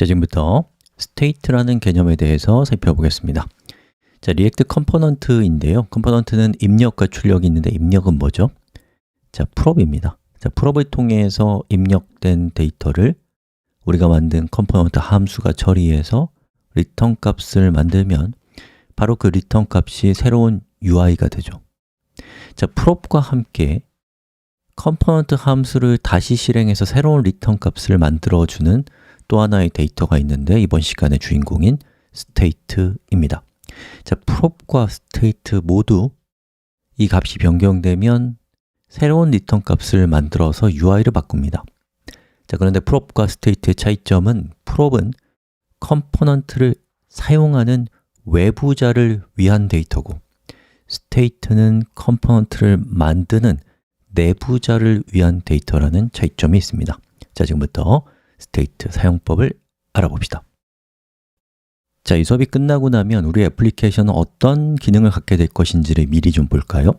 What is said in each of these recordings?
자, 지금부터 state라는 개념에 대해서 살펴보겠습니다. 자, 리액트 컴포넌트인데요. 컴포넌트는 입력과 출력이 있는데 입력은 뭐죠? 자, 풀업입니다. 자, 풀업을 통해서 입력된 데이터를 우리가 만든 컴포넌트 함수가 처리해서 리턴 값을 만들면 바로 그 리턴 값이 새로운 UI가 되죠. 자, 풀업과 함께 컴포넌트 함수를 다시 실행해서 새로운 리턴 값을 만들어주는 또 하나의 데이터가 있는데 이번 시간의 주인공인 state입니다. 자, 풀업과 state 모두 이 값이 변경되면 새로운 리턴 값을 만들어서 UI를 바꿉니다. 자, 그런데 풀업과 state의 차이점은 풀업은 컴포넌트를 사용하는 외부자를 위한 데이터고 state는 컴포넌트를 만드는 내부자를 위한 데이터라는 차이점이 있습니다. 자, 지금부터 state 사용법을 알아봅시다. 자, 이 수업이 끝나고 나면 우리 애플리케이션은 어떤 기능을 갖게 될 것인지를 미리 좀 볼까요?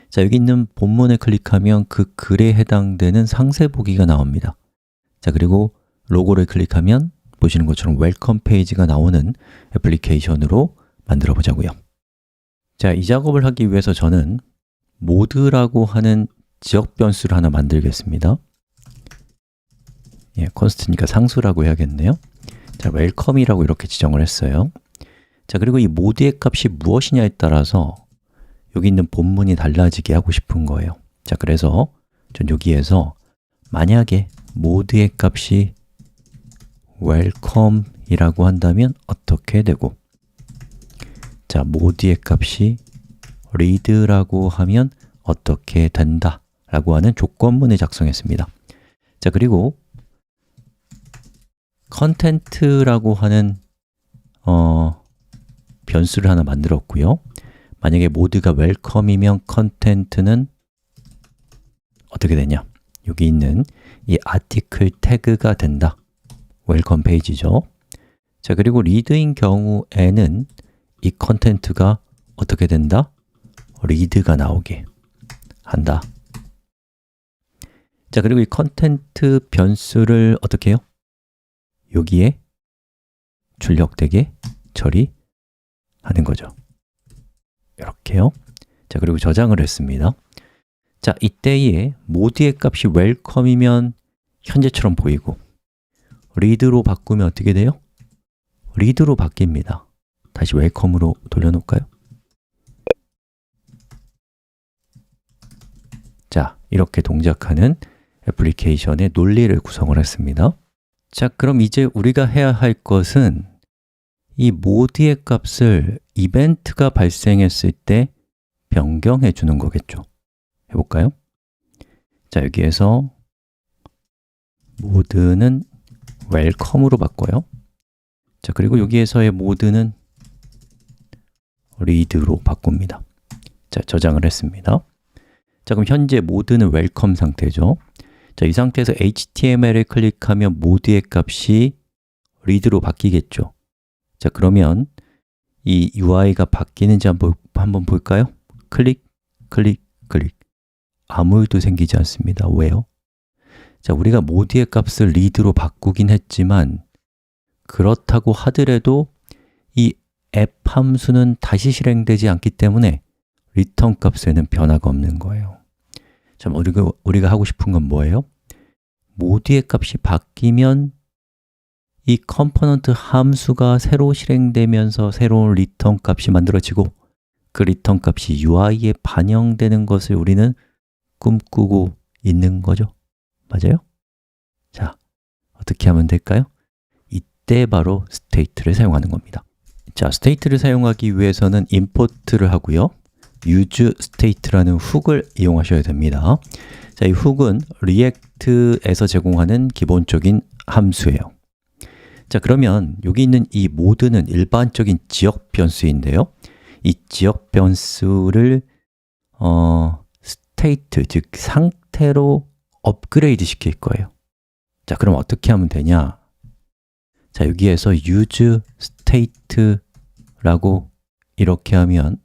자, 여기 있는 본문을 클릭하면 그 글에 해당되는 상세 보기가 나옵니다. 자, 그리고 로고를 클릭하면 보시는 것처럼 웰컴 페이지가 나오는 애플리케이션으로 만들어 보자고요. 자, 이 작업을 하기 위해서 저는 모드라고 하는 지역 변수를 하나 만들겠습니다. const니까 상수라고 해야겠네요. 자, 웰컴이라고 이렇게 지정을 했어요. 자, 그리고 이 모드의 값이 무엇이냐에 따라서 여기 있는 본문이 달라지게 하고 싶은 거예요. 자, 그래서 전 여기에서 만약에 모드의 값이 welcome이라고 한다면 어떻게 되고, 자, 모드의 값이 read라고 하면 어떻게 된다 라고 하는 조건문을 작성했습니다. 자, 그리고 content라고 하는 변수를 하나 만들었고요. 만약에 모드가 welcome이면 content는 어떻게 되냐? 여기 있는 이 article 태그가 된다. welcome 페이지죠. 자, 그리고 read인 경우에는 이 content가 어떻게 된다? read가 나오게 한다. 자, 그리고 이 content 변수를 어떻게 해요? 여기에 출력되게 처리하는 거죠. 이렇게요. 자, 그리고 저장을 했습니다. 자, 이때에 모드의 값이 welcome이면 현재처럼 보이고 read로 바꾸면 어떻게 돼요? read로 바뀝니다. 다시 welcome으로 돌려놓을까요? 자, 이렇게 동작하는 애플리케이션의 논리를 구성을 했습니다. 자, 그럼 이제 우리가 해야 할 것은 이 모드의 값을 이벤트가 발생했을 때 변경해 주는 거겠죠. 해볼까요? 자, 여기에서 모드는 welcome으로 바꿔요. 자, 그리고 여기에서의 모드는 read로 바꿉니다. 자, 저장을 했습니다. 자, 그럼 현재 모드는 welcome 상태죠. 자, 이 상태에서 HTML을 클릭하면 모드의 값이 read로 바뀌겠죠. 자, 그러면 이 UI가 바뀌는지 한번 볼까요? 클릭, 클릭, 클릭. 아무 일도 생기지 않습니다. 왜요? 자, 우리가 모드의 값을 read로 바꾸긴 했지만 그렇다고 하더라도 이 앱 함수는 다시 실행되지 않기 때문에 리턴 값에는 변화가 없는 거예요. 자, 우리가 하고 싶은 건 뭐예요? 모드의 값이 바뀌면 이 컴포넌트 함수가 새로 실행되면서 새로운 리턴 값이 만들어지고 그 리턴 값이 UI에 반영되는 것을 우리는 꿈꾸고 있는 거죠. 맞아요? 자, 어떻게 하면 될까요? 이때 바로 state를 사용하는 겁니다. 자, state를 사용하기 위해서는 import를 하고요. use state라는 훅을 이용하셔야 됩니다. 자, 이 훅은 리액트에서 제공하는 기본적인 함수예요. 자, 그러면 여기 있는 이 모드는 일반적인 지역 변수인데요. 이 지역 변수를 state, 즉 상태로 업그레이드 시킬 거예요. 자, 그럼 어떻게 하면 되냐? 자, 여기에서 use state라고 이렇게 하면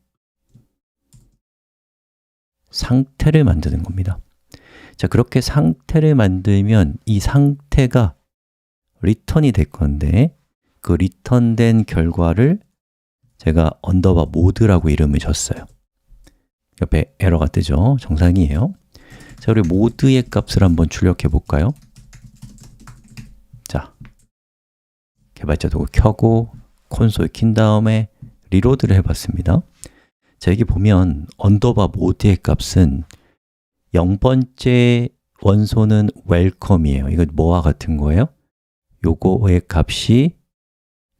상태를 만드는 겁니다. 자, 그렇게 상태를 만들면 이 상태가 리턴이 될 건데 그 리턴된 결과를 제가 언더바 모드라고 이름을 줬어요. 옆에 에러가 뜨죠? 정상이에요. 자, 우리 모드의 값을 한번 출력해 볼까요? 자, 개발자 도구 켜고 콘솔 킨 다음에 리로드를 해봤습니다. 자, 여기 보면 언더바 모드의 값은 0번째 원소는 welcome이에요. 이거 뭐와 같은 거예요? 요거의 값이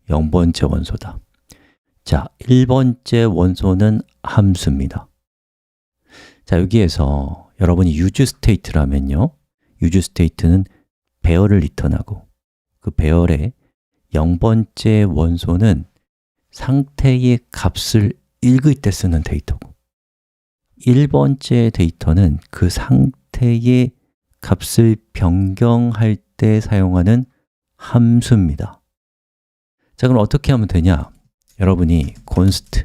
0번째 원소다. 자, 1번째 원소는 함수입니다. 자, 여기에서 여러분이 use state라면요, use state는 배열을 리턴하고 그 배열의 0번째 원소는 상태의 값을 읽을 때 쓰는 데이터고 1번째 데이터는 그 상태의 값을 변경할 때 사용하는 함수입니다. 자, 그럼 어떻게 하면 되냐? 여러분이 const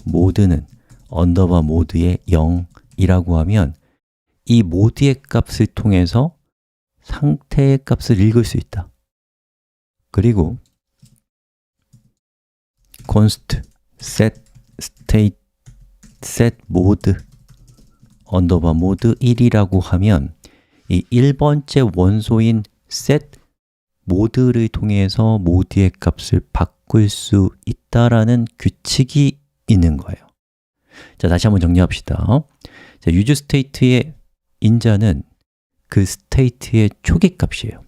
모드는 언더바 모드의 0이라고 하면 이 모드의 값을 통해서 상태의 값을 읽을 수 있다. 그리고 const set state set mode 언더바 모드 1이라고 하면 이 1번째 원소인 set 모드를 통해서 모드의 값을 바꿀 수 있다라는 규칙이 있는 거예요. 자, 다시 한번 정리합시다. 자, use state의 인자는 그 state의 초기 값이에요.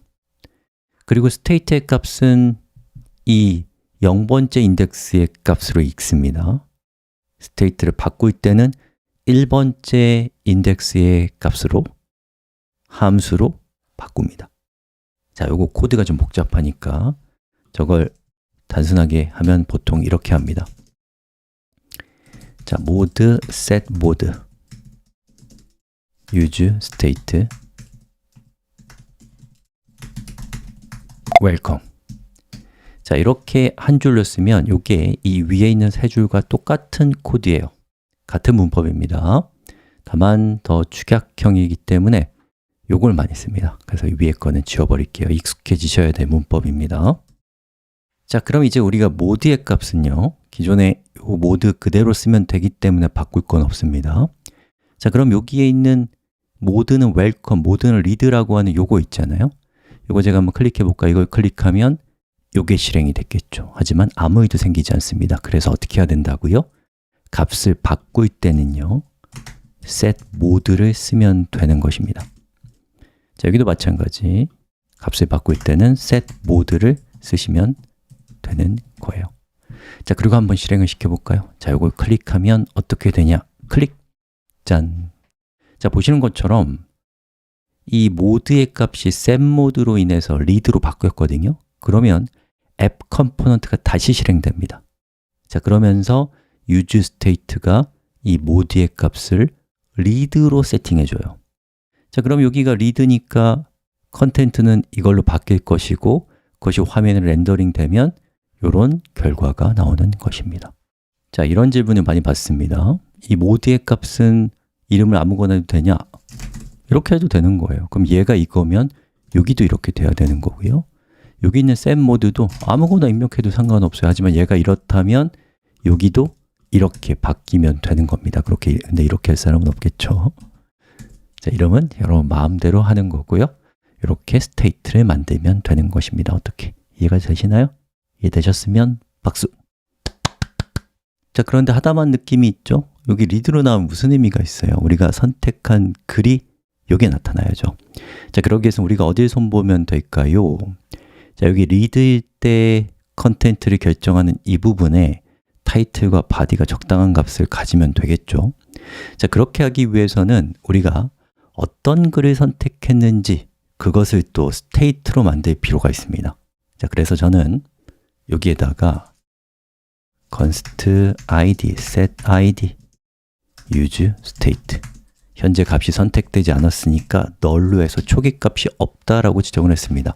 그리고 state의 값은 이 0번째 인덱스의 값으로 읽습니다. state를 바꿀 때는 1번째 인덱스의 값으로 함수로 바꿉니다. 자, 요거 코드가 좀 복잡하니까 저걸 단순하게 하면 보통 이렇게 합니다. 자, mode set mode use state welcome. 자, 이렇게 한 줄로 쓰면 이게 이 위에 있는 세 줄과 똑같은 코드예요. 같은 문법입니다. 다만 더 축약형이기 때문에 요걸 많이 씁니다. 그래서 이 위에 거는 지워버릴게요. 익숙해지셔야 될 문법입니다. 자, 그럼 이제 우리가 모드의 값은요, 기존에 이 모드 그대로 쓰면 되기 때문에 바꿀 건 없습니다. 자, 그럼 여기에 있는 모드는 welcome, 모드는 read라고 하는 요거 있잖아요. 요거 제가 한번 클릭해 볼까요? 이걸 클릭하면 요게 실행이 됐겠죠. 하지만 아무 일도 생기지 않습니다. 그래서 어떻게 해야 된다고요? 값을 바꿀 때는요, set mode를 쓰면 되는 것입니다. 자, 여기도 마찬가지. 값을 바꿀 때는 set mode를 쓰시면 되는 거예요. 자, 그리고 한번 실행을 시켜볼까요? 자, 이걸 클릭하면 어떻게 되냐? 클릭! 짠! 자, 보시는 것처럼 이 모드의 값이 set 모드로 인해서 read로 바뀌었거든요. 그러면 app 컴포넌트가 다시 실행됩니다. 자, 그러면서 use state가 이 모드의 값을 read로 세팅해줘요. 자, 그럼 여기가 read니까 컨텐트는 이걸로 바뀔 것이고 그것이 화면에 렌더링 되면 이런 결과가 나오는 것입니다. 자, 이런 질문을 많이 받습니다. 이 모드의 값은 이름을 아무거나 해도 되냐? 이렇게 해도 되는 거예요. 그럼 얘가 이거면 여기도 이렇게 돼야 되는 거고요. 여기 있는 set 모드도 아무거나 입력해도 상관없어요. 하지만 얘가 이렇다면 여기도 이렇게 바뀌면 되는 겁니다. 근데 이렇게 할 사람은 없겠죠. 자, 이름은 여러분 마음대로 하는 거고요. 이렇게 스테이트를 만들면 되는 것입니다. 어떻게? 이해가 되시나요? 이해되셨으면 박수! 자, 그런데 하다만 느낌이 있죠? 여기 리드로 나오면 무슨 의미가 있어요? 우리가 선택한 글이 여기에 나타나야죠. 자, 그러기 위해서 우리가 어딜 손보면 될까요? 자, 여기 리드일 때 컨텐트를 결정하는 이 부분에 타이틀과 바디가 적당한 값을 가지면 되겠죠. 자, 그렇게 하기 위해서는 우리가 어떤 글을 선택했는지 그것을 또 스테이트로 만들 필요가 있습니다. 자, 그래서 저는 여기에다가 const id, set id, use state 현재 값이 선택되지 않았으니까 null로 해서 초기 값이 없다라고 지정을 했습니다.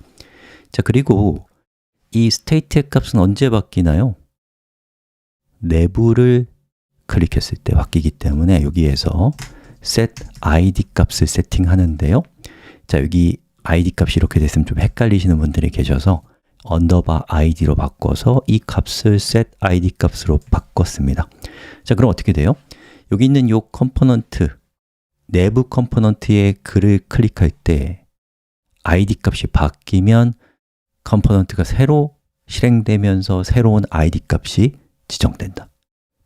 자, 그리고 이 state의 값은 언제 바뀌나요? 내부를 클릭했을 때 바뀌기 때문에 여기에서 set id 값을 세팅하는데요. 자, 여기 id 값이 이렇게 됐으면 좀 헷갈리시는 분들이 계셔서 언더바 id로 바꿔서 이 값을 set id 값으로 바꿨습니다. 자, 그럼 어떻게 돼요? 여기 있는 이 컴포넌트, 내부 컴포넌트의 글을 클릭할 때 id 값이 바뀌면 컴포넌트가 새로 실행되면서 새로운 id 값이 지정된다.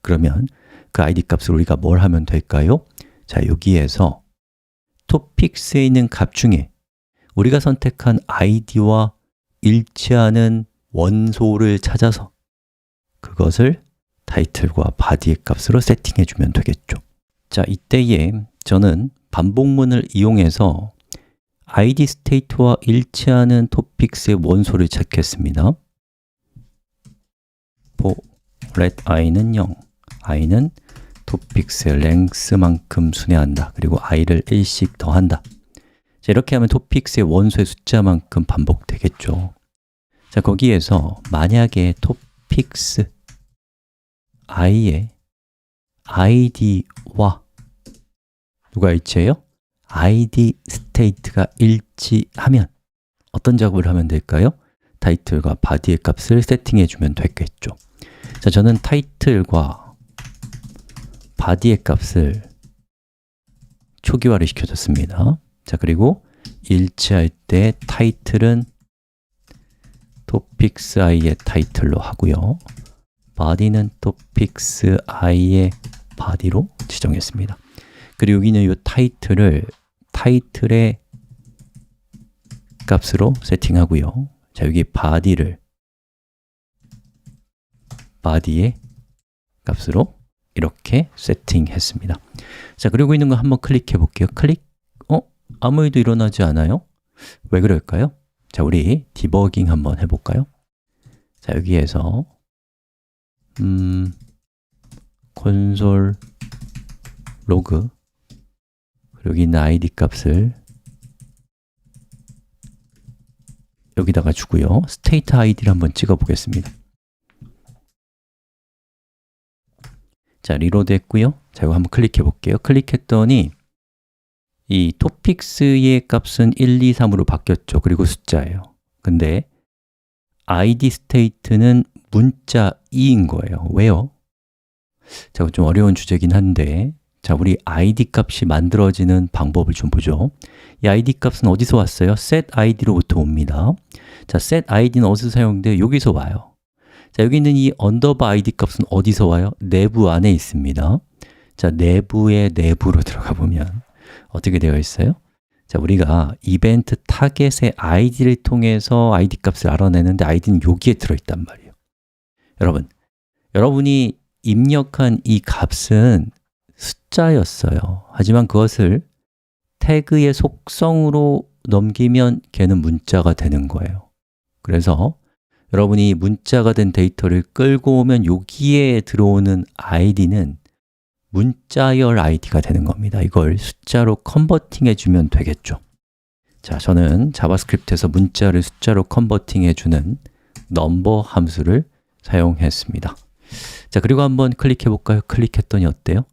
그러면 그 id 값을 우리가 뭘 하면 될까요? 자, 여기에서 토픽스에 있는 값 중에 우리가 선택한 id와 일치하는 원소를 찾아서 그것을 타이틀과 body의 값으로 세팅해 주면 되겠죠. 자, 이때에 저는 반복문을 이용해서 id state와 일치하는 토픽스의 원소를 찾겠습니다. for let i는 0, i는 토픽스의 length만큼 순회한다. 그리고 i를 1씩 더한다. 자, 이렇게 하면 토픽스의 원소의 숫자만큼 반복되겠죠. 자, 거기에서 만약에 토픽스 i의 id와 누가 일치해요? id state가 일치하면 어떤 작업을 하면 될까요? 타이틀과 body의 값을 세팅해 주면 되겠죠. 자, 저는 타이틀과 body의 값을 초기화를 시켜줬습니다. 자, 그리고 일치할 때 타이틀은 topics i의 타이틀로 하고요. body는 topics i의 body로 지정했습니다. 그리고 여기는 이 타이틀을 타이틀의 값으로 세팅하고요. 자, 여기 body를 body의 값으로 이렇게 세팅했습니다. 자, 그리고 있는 거 한번 클릭해 볼게요. 클릭. 아무 일도 일어나지 않아요? 왜 그럴까요? 자, 우리 디버깅 한번 해볼까요? 자, 여기에서 콘솔 로그 여기 있는 id 값을 여기다가 주고요. state id를 한번 찍어 보겠습니다. 자, 리로드 했고요. 자, 이거 한번 클릭해 볼게요. 클릭했더니 이 토픽스의 값은 1, 2, 3으로 바뀌었죠. 그리고 숫자예요. 근데 id state는 문자 2인 거예요. 왜요? 자, 좀 어려운 주제긴 한데 자, 우리 id 값이 만들어지는 방법을 좀 보죠. 이 id 값은 어디서 왔어요? set id로부터 옵니다. 자, set id는 어디서 사용돼요? 여기서 와요. 자, 여기 있는 이 언더바 id 값은 어디서 와요? 내부 안에 있습니다. 자, 내부의 내부로 들어가 보면 어떻게 되어 있어요? 자, 우리가 이벤트 타겟의 id를 통해서 id 값을 알아내는데 id는 여기에 들어있단 말이에요. 여러분이 입력한 이 값은 숫자였어요. 하지만 그것을 태그의 속성으로 넘기면 걔는 문자가 되는 거예요. 그래서 여러분이 문자가 된 데이터를 끌고 오면 여기에 들어오는 id는 문자열 id가 되는 겁니다. 이걸 숫자로 컨버팅 해주면 되겠죠. 자, 저는 자바스크립트에서 문자를 숫자로 컨버팅 해주는 number 함수를 사용했습니다. 자, 그리고 한번 클릭해 볼까요? 클릭했더니 어때요?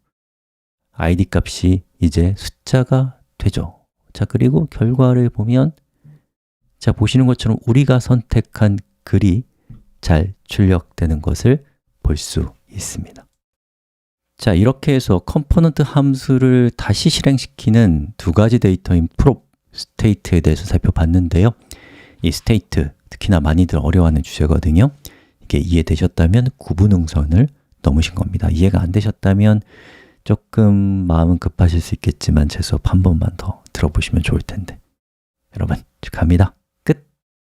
id 값이 이제 숫자가 되죠. 자, 그리고 결과를 보면 자, 보시는 것처럼 우리가 선택한 글이 잘 출력되는 것을 볼 수 있습니다. 자, 이렇게 해서 컴포넌트 함수를 다시 실행시키는 두 가지 데이터인 prop, state에 대해서 살펴봤는데요. 이 state, 특히나 많이들 어려워하는 주제거든요. 이게 이해되셨다면 구분응선을 넘으신 겁니다. 이해가 안 되셨다면 조금 마음은 급하실 수 있겠지만 제 수업 한 번만 더 들어보시면 좋을 텐데. 여러분, 축하합니다.